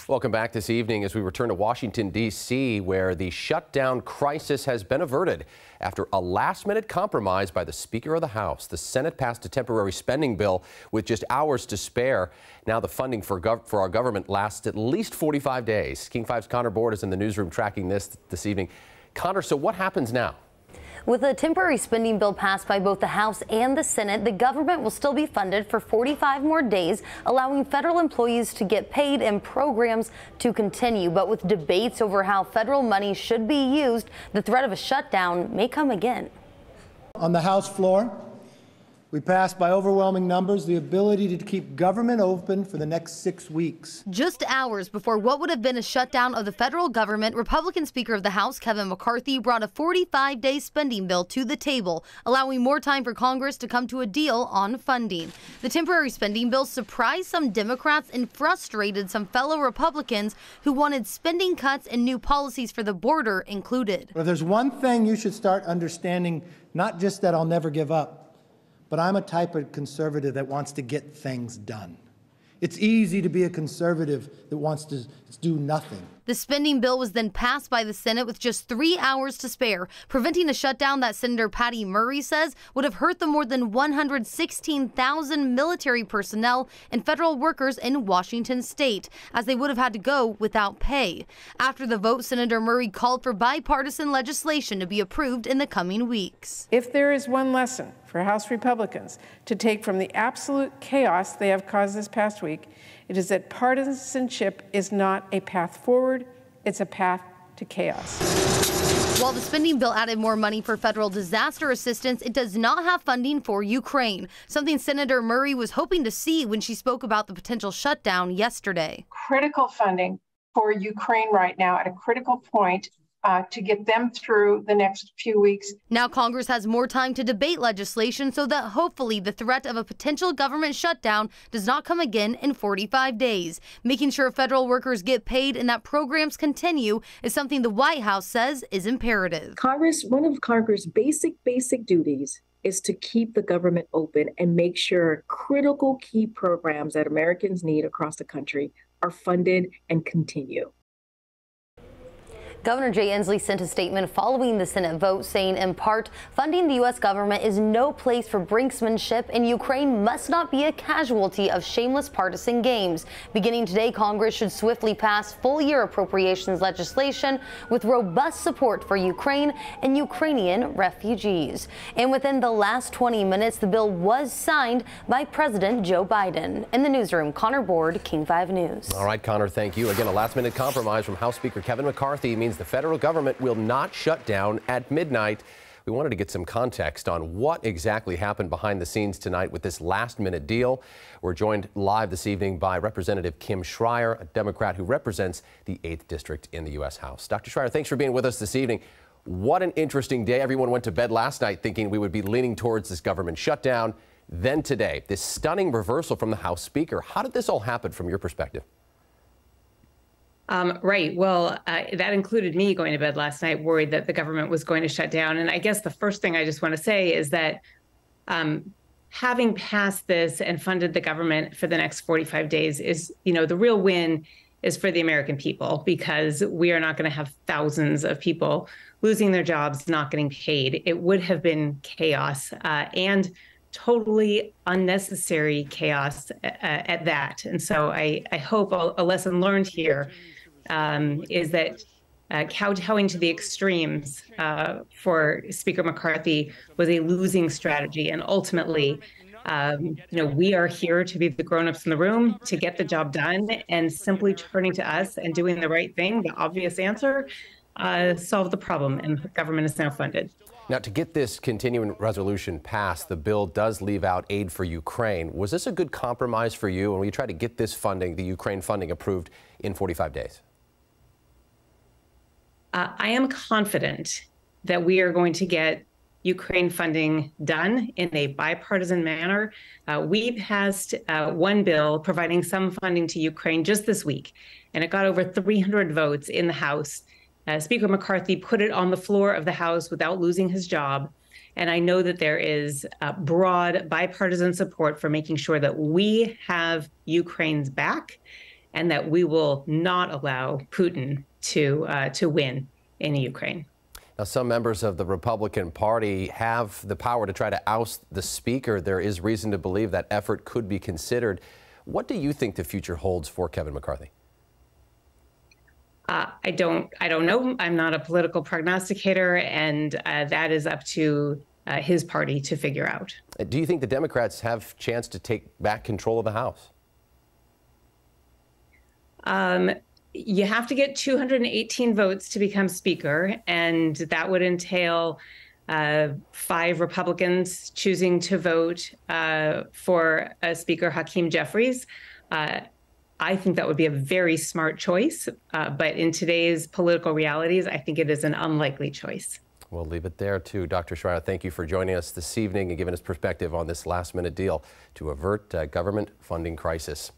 Welcome back this evening as we return to Washington, D.C., where the shutdown crisis has been averted. After a last-minute compromise by the Speaker of the House, the Senate passed a temporary spending bill with just hours to spare. Now the funding for our government lasts at least 45 days. King 5's Connor Board is in the newsroom tracking this evening. Connor, so what happens now? With a temporary spending bill passed by both the House and the Senate, the government will still be funded for 45 more days, allowing federal employees to get paid and programs to continue. But with debates over how federal money should be used, the threat of a shutdown may come again. On the House floor, we passed by overwhelming numbers the ability to keep government open for the next 6 weeks. Just hours before what would have been a shutdown of the federal government, Republican Speaker of the House Kevin McCarthy brought a 45-day spending bill to the table, allowing more time for Congress to come to a deal on funding. The temporary spending bill surprised some Democrats and frustrated some fellow Republicans who wanted spending cuts and new policies for the border included. But if there's one thing you should start understanding, not just that I'll never give up, but I'm a type of conservative that wants to get things done. It's easy to be a conservative that wants to do nothing. The spending bill was then passed by the Senate with just 3 hours to spare, preventing a shutdown that Senator Patty Murray says would have hurt the more than 116,000 military personnel and federal workers in Washington state, as they would have had to go without pay. After the vote, Senator Murray called for bipartisan legislation to be approved in the coming weeks. If there is one lesson for House Republicans to take from the absolute chaos they have caused this past week, it is that partisanship is not a path forward, it's a path to chaos. While the spending bill added more money for federal disaster assistance, it does not have funding for Ukraine, something Senator Murray was hoping to see when she spoke about the potential shutdown yesterday. Critical funding for Ukraine right now at a critical point to get them through the next few weeks. Now Congress has more time to debate legislation so that hopefully the threat of a potential government shutdown does not come again in 45 days. Making sure federal workers get paid and that programs continue is something the White House says is imperative. One of Congress' basic duties is to keep the government open and make sure critical key programs that Americans need across the country are funded and continue. Governor Jay Inslee sent a statement following the Senate vote saying, in part, funding the U.S. government is no place for brinksmanship and Ukraine must not be a casualty of shameless partisan games. Beginning today, Congress should swiftly pass full-year appropriations legislation with robust support for Ukraine and Ukrainian refugees. And within the last 20 minutes, the bill was signed by President Joe Biden. In the newsroom, Connor Board, King 5 News. All right, Connor, thank you. Again, a last-minute compromise from House Speaker Kevin McCarthy means the federal government will not shut down at midnight. We wanted to get some context on what exactly happened behind the scenes tonight with this last-minute deal. We're joined live this evening by Representative Kim Schreier, a Democrat who represents the 8th District in the U.S. House. Dr. Schreier, thanks for being with us this evening. What an interesting day. Everyone went to bed last night thinking we would be leaning towards this government shutdown. Then today, this stunning reversal from the House Speaker. How did this all happen from your perspective? Right. Well, that included me going to bed last night worried that the government was going to shut down. And I guess the first thing I just want to say is that having passed this and funded the government for the next 45 days is, the real win is for the American people, because we are not going to have thousands of people losing their jobs, not getting paid. It would have been chaos and totally unnecessary chaos at that. And so I hope a lesson learned here is that kowtowing to the extremes for Speaker McCarthy was a losing strategy. And ultimately, we are here to be the grown-ups in the room, to get the job done, and simply turning to us and doing the right thing, the obvious answer, solve the problem. And the government is now funded. Now, to get this continuing resolution passed, the bill does leave out aid for Ukraine. Was this a good compromise for you when we try to get this funding, the Ukraine funding, approved in 45 days? I am confident that we are going to get Ukraine funding done in a bipartisan manner. We passed one bill providing some funding to Ukraine just this week, and it got over 300 votes in the House. Speaker McCarthy put it on the floor of the House without losing his job. And I know that there is broad bipartisan support for making sure that we have Ukraine's back and that we will not allow Putin to win in Ukraine. Now, some members of the Republican Party have the power to try to oust the Speaker. There is reason to believe that effort could be considered. What do you think the future holds for Kevin McCarthy? I don't know. I'm not a political prognosticator, and that is up to his party to figure out. Do you think the Democrats have a chance to take back control of the House? You have to get 218 votes to become Speaker, and that would entail 5 Republicans choosing to vote for Speaker Hakeem Jeffries. I think that would be a very smart choice, but in today's political realities, I think it is an unlikely choice. We'll leave it there, too. Dr. Schreiner, thank you for joining us this evening and giving us perspective on this last-minute deal to avert a government funding crisis.